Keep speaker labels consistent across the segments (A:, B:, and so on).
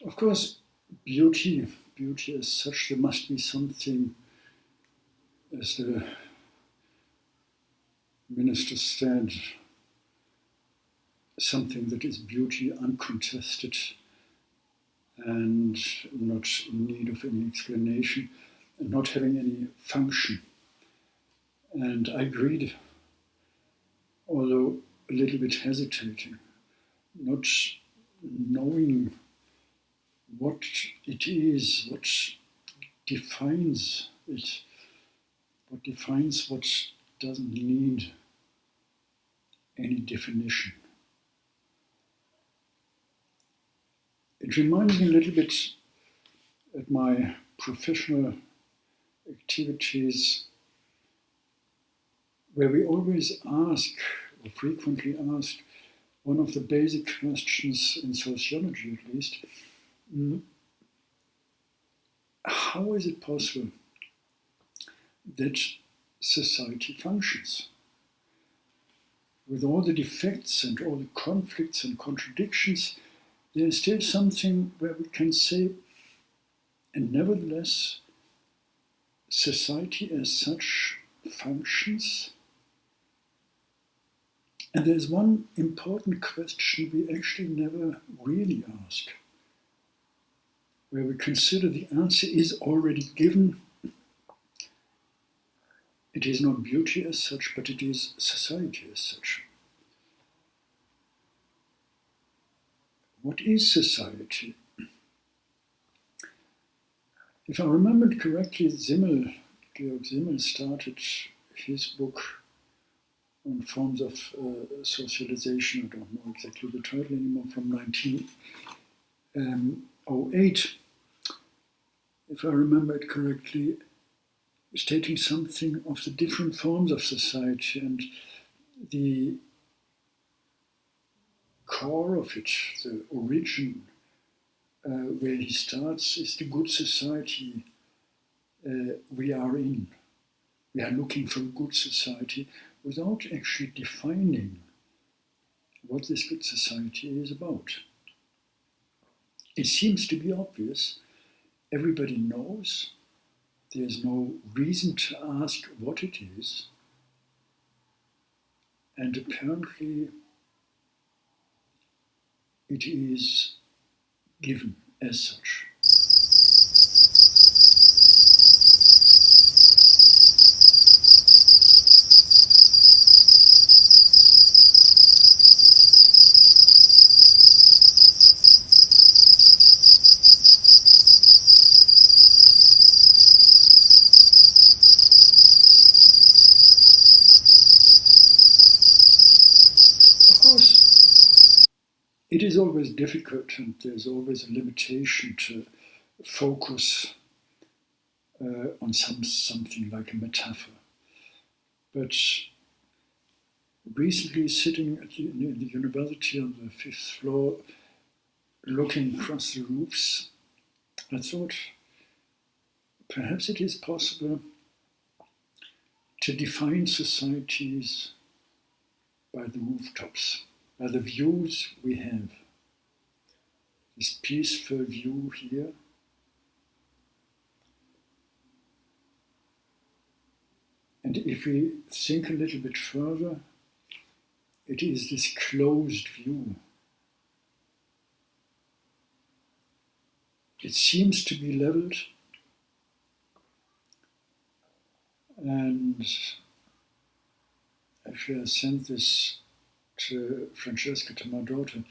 A: Of course, beauty as such, there must be something, as the minister said, something that is beauty uncontested and not in need of any explanation and not having any function. And I agreed, although a little bit hesitating, not knowing what it is, what defines it, what defines what doesn't need any definition. It reminds me a little bit at my professional activities where we always ask, or frequently asked, one of the basic questions in sociology at least, how is it possible that society functions? With all the defects and all the conflicts and contradictions, there is still something where we can say, and nevertheless, society as such functions. And there's one important question we actually never really ask, where we consider the answer is already given. It is not beauty as such, but it is society as such. What is society? If I remembered correctly, Georg Simmel started his book on forms of socialization, I don't know exactly the title anymore, from 1908, if I remember it correctly, stating something of the different forms of society, and the core of it, the origin, where he starts, is the good society we are in. We are looking for a good society without actually defining what this good society is about. It seems to be obvious. Everybody knows. There's no reason to ask what it is. And apparently it is given as such. Of course, it is always difficult, and there's always a limitation to focus on something like a metaphor. But recently, sitting in the university on the 5th floor, looking across the roofs, I thought perhaps it is possible to define societies by the rooftops, by the views we have. This peaceful view here, and if we think a little bit further, it is this closed view. It seems to be leveled, and actually I sent this to Francesca, to my daughter.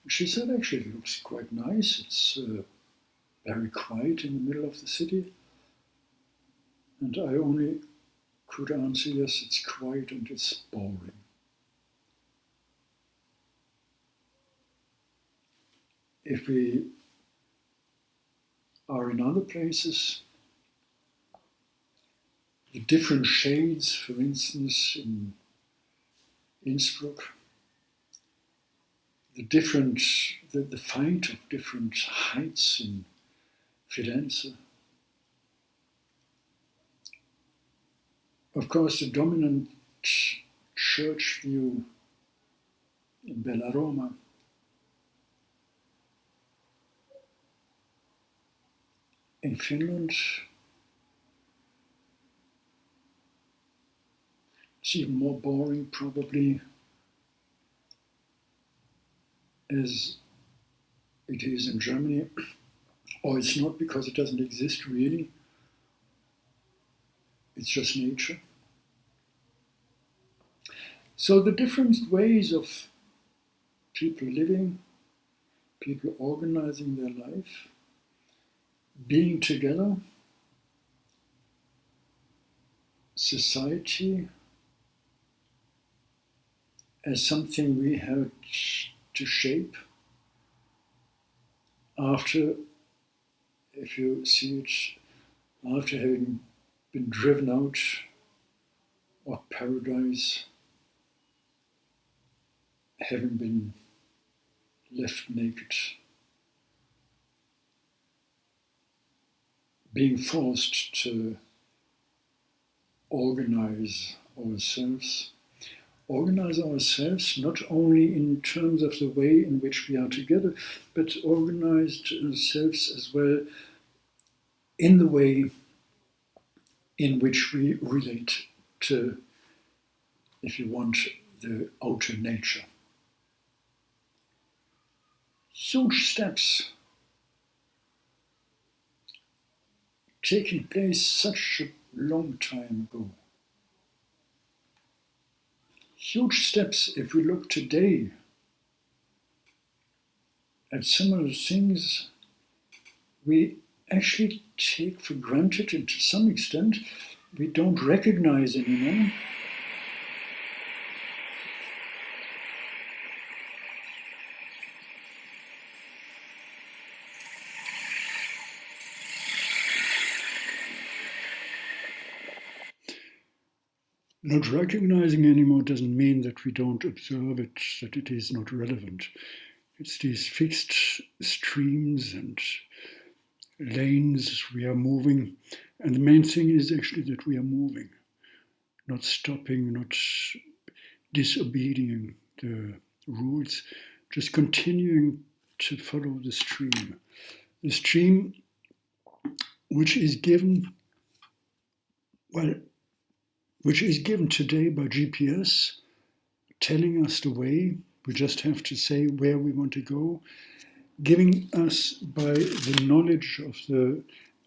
A: She said actually it looks quite nice. It's very quiet in the middle of the city. And I only could answer, yes, it's quiet and it's boring. If we are in other places, the different shades, for instance, in Innsbruck, the fight of different heights in Firenze. Of course, the dominant church view in Bellaroma. in Finland, it's even more boring probably as it is in Germany, or it's not because it doesn't exist really, it's just nature. So the different ways of people living, people organizing their life, being together, society as something we have to shape after, if you see it, after having been driven out of paradise, having been left naked, being forced to organize ourselves not only in terms of the way in which we are together, but organized ourselves as well in the way in which we relate to, if you want, the outer nature. Huge steps taking place such a long time ago. Huge steps if we look today at some of the things we actually take for granted, and to some extent we don't recognize anymore. Not recognizing anymore doesn't mean that we don't observe it, that it is not relevant. It's these fixed streams and lanes we are moving. And the main thing is actually that we are moving, not stopping, not disobeying the rules, just continuing to follow the stream. The stream which is given, which is given today by GPS, telling us the way. We just have to say where we want to go, giving us by the knowledge of the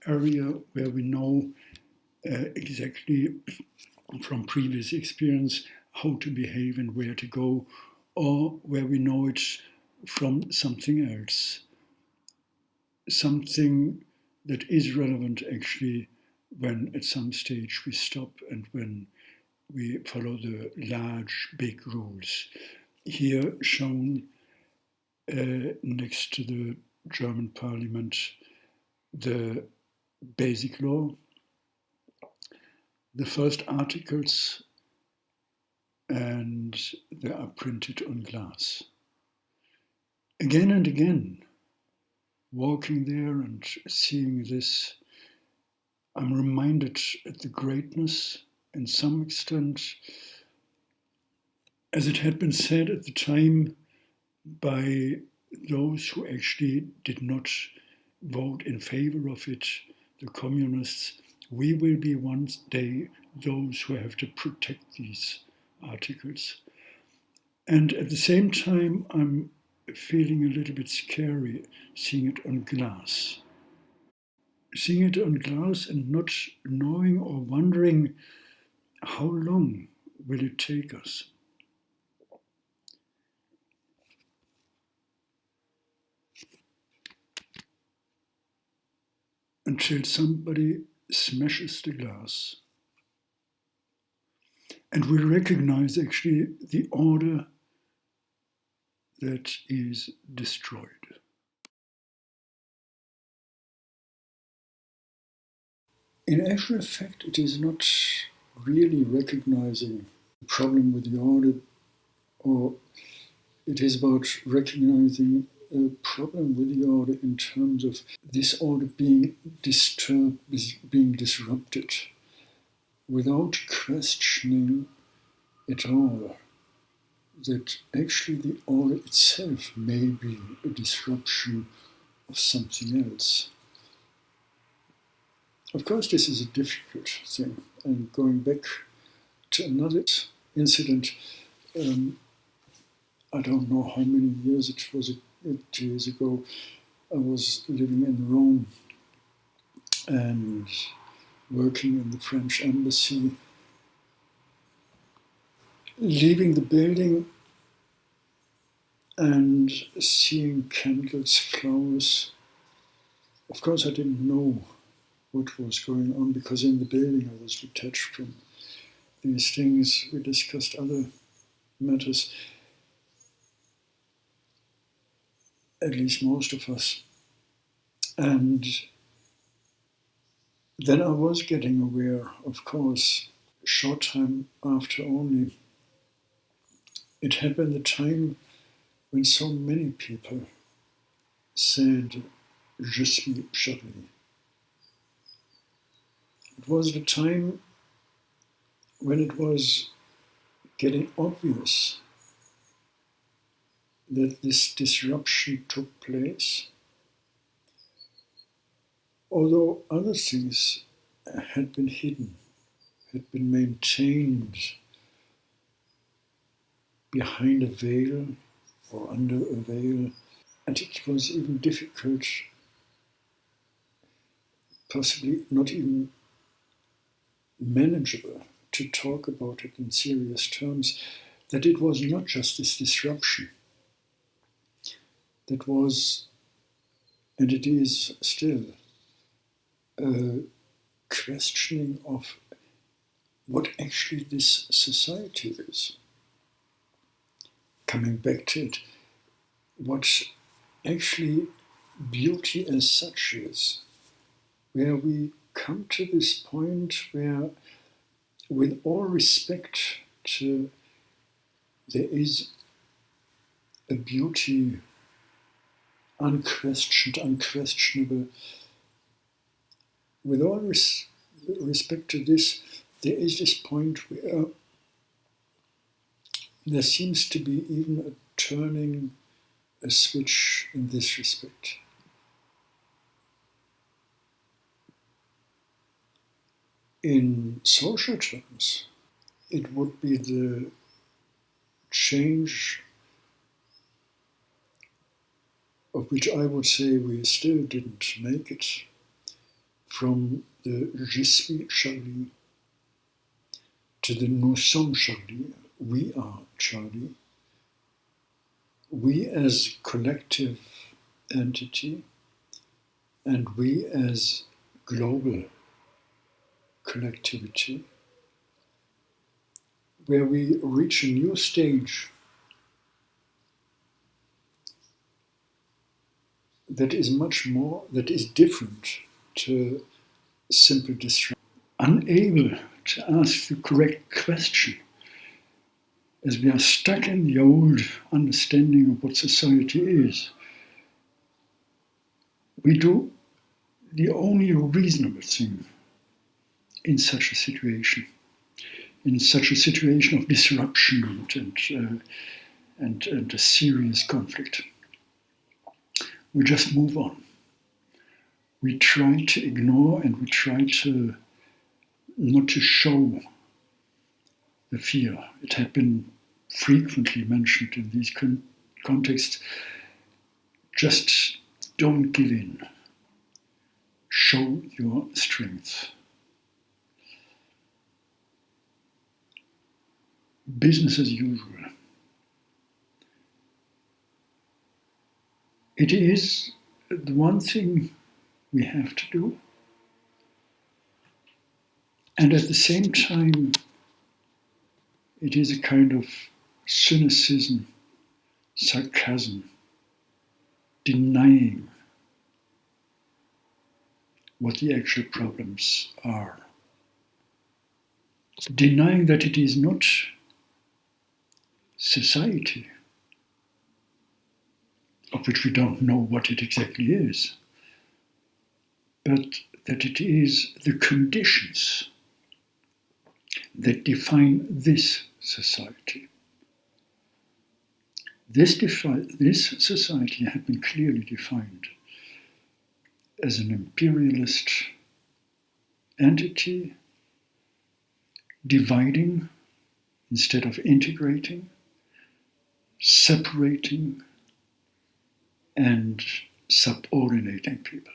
A: area where we know exactly from previous experience how to behave and where to go, or where we know it from something else, something that is relevant actually when at some stage we stop and when we follow the large, big rules. Here shown next to the German parliament, the basic law, the first articles, and they are printed on glass. Again and again, walking there and seeing this, I'm reminded at the greatness, in some extent, as it had been said at the time by those who actually did not vote in favor of it, the communists, we will be one day those who have to protect these articles. And at the same time, I'm feeling a little bit scary seeing it on glass. Seeing it on glass and not knowing or wondering how long will it take us. Until somebody smashes the glass. And we recognize actually the order that is destroyed. In actual fact, it is not really recognizing the problem with the order, or it is about recognizing a problem with the order in terms of this order being disturbed, being disrupted, without questioning at all that actually the order itself may be a disruption of something else. Of course, this is a difficult thing. And going back to another incident, I don't know how many years it was, 2 years ago, I was living in Rome and working in the French embassy, leaving the building and seeing candles, flowers. Of course, I didn't know what was going on because in the building I was detached from these things. We discussed other matters, at least most of us. And then I was getting aware, of course, short time after only, it happened a time when so many people said, "Je suis Charlie." It was the time when it was getting obvious that this disruption took place, although other things had been hidden, had been maintained behind a veil or under a veil, and it was even difficult, possibly not even manageable, to talk about it in serious terms, that it was not just this disruption, that was, and it is still, a questioning of what actually this society is. Coming back to it, what actually beauty as such is, where we come to this point where, with all respect to, there is a beauty unquestioned, unquestionable. With all respect to this, there is this point where there seems to be even a turning, a switch in this respect. In social terms, it would be the change of which I would say we still didn't make it, from the Je suis Charlie to the Nous sommes Charlie, we are Charlie. We as collective entity and we as global collectivity, where we reach a new stage that is much more, that is different to simple disruption. Unable to ask the correct question, as we are stuck in the old understanding of what society is, we do the only reasonable thing in such a situation of disruption and a serious conflict. We just move on. We try to ignore and we try to not to show the fear. It had been frequently mentioned in these contexts. Just don't give in. Show your strength. Business as usual. It is the one thing we have to do. And at the same time, it is a kind of cynicism, sarcasm, denying what the actual problems are. Denying that it is not society, of which we don't know what it exactly is, but that it is the conditions that define this society. This society had been clearly defined as an imperialist entity, dividing instead of integrating, separating and subordinating people.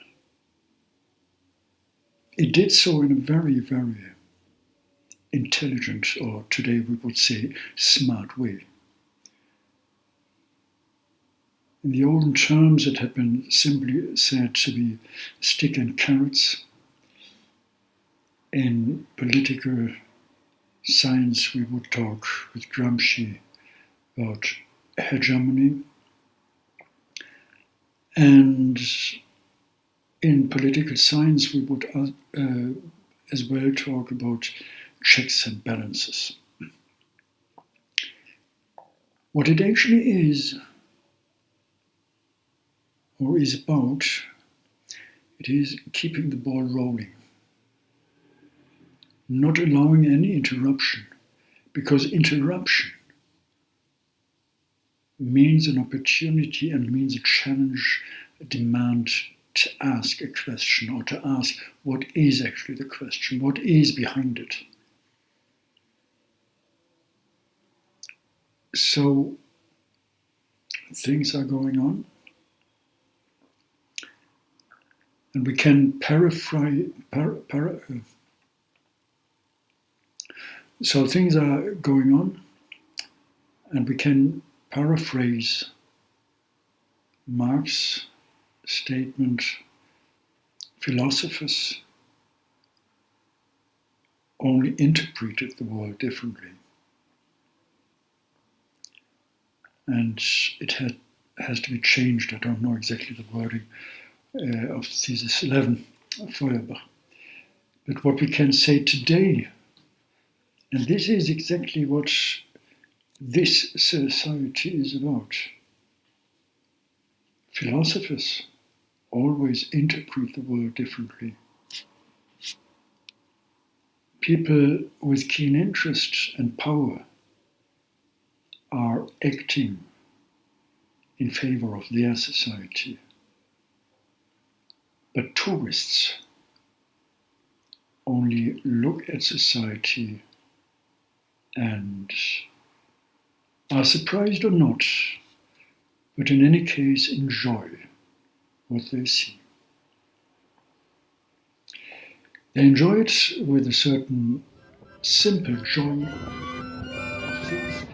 A: It did so in a very, very intelligent, or today we would say smart way. In the olden terms, it had been simply said to be stick and carrots. In political science, we would talk with Gramsci about hegemony. And in political science, we would as well talk about checks and balances. What it actually is, or is about, it is keeping the ball rolling, not allowing any interruption, because interruption means an opportunity and means a challenge, a demand to ask a question, or to ask what is actually the question, what is behind it. So things are going on, and we can so things are going on, and we can paraphrase Marx's statement: philosophers only interpreted the world differently. And it has to be changed. I don't know exactly the wording of Thesis 11 of Feuerbach. But what we can say today, and this is exactly what this society is about. Philosophers always interpret the world differently. People with keen interest and power are acting in favor of their society. But tourists only look at society and are surprised or not, but in any case enjoy what they see. They enjoy it with a certain simple joy of things.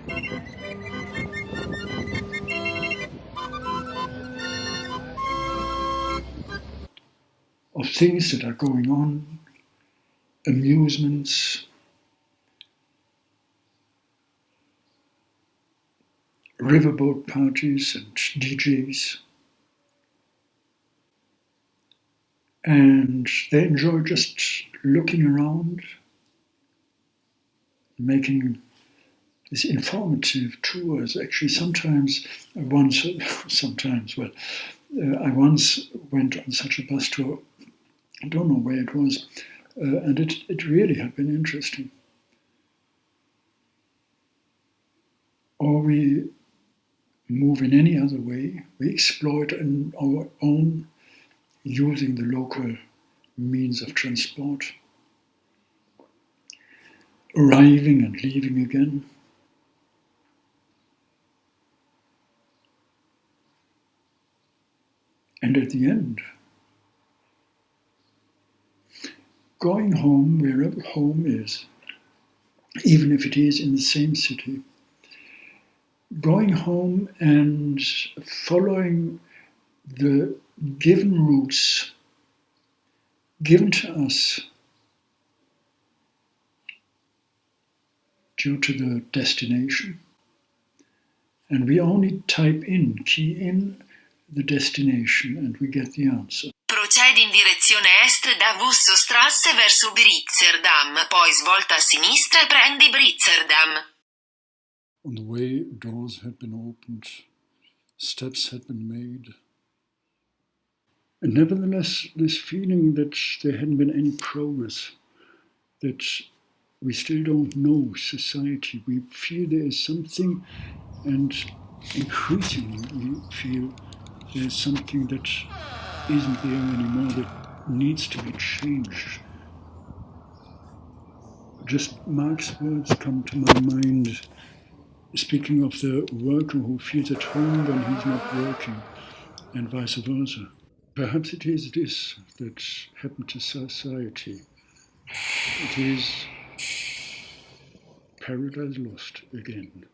A: Of things that are going on, amusements, riverboat parties and DJs. And they enjoy just looking around, making these informative tours. Actually, I once went on such a bus tour. I don't know where it was, and it really had been interesting. Or we move in any other way. We exploit in our own, using the local means of transport, arriving and leaving again. And at the end, going home, wherever home is, even if it is in the same city, going home and following the given routes given to us due to the destination, and we only key in the destination, and we get the answer.
B: Procedi in direzione est da Wussostrasse verso Britzerdam, poi svolta a sinistra e prendi Britzerdam.
A: On the way, doors had been opened, steps had been made. And nevertheless, this feeling that there hadn't been any progress, that we still don't know society, we feel there is something, and increasingly we feel there's something that isn't there anymore, that needs to be changed. just Mark's words come to my mind, speaking of the worker who feels at home when he's not working, and vice versa. Perhaps it is this that happened to society. It is Paradise Lost again.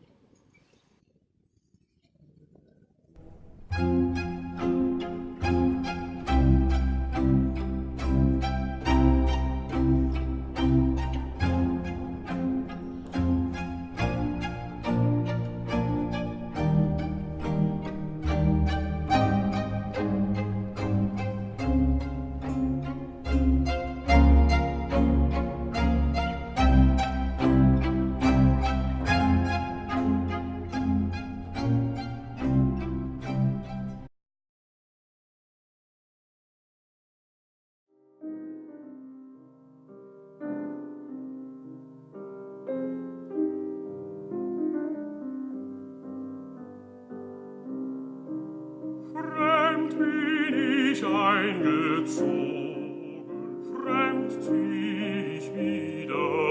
C: Eingezogen, fremd zieh ich wieder